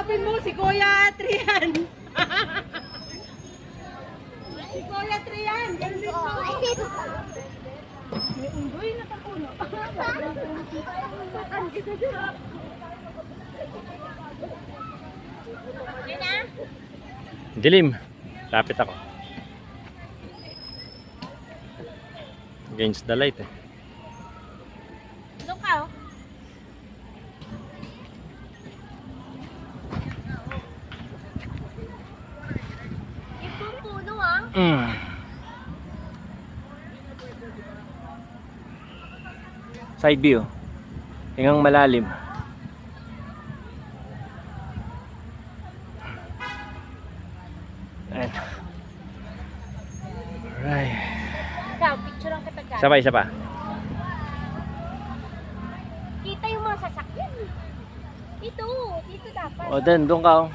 Hanapin mo si Kuya Trian. Si Kuya Trian. Ganun din po. May unggoy na kapuno. Dilim. Lapit ako. Against the light eh. Look out. Itong puno ah. Side view. Hingang malalim. Ayan. Alright. Ikaw, picture ang katagal. Isa pa, isa pa. Kita yung mga sasakyan. Ito, dito dapat. O, doon ka. Oh.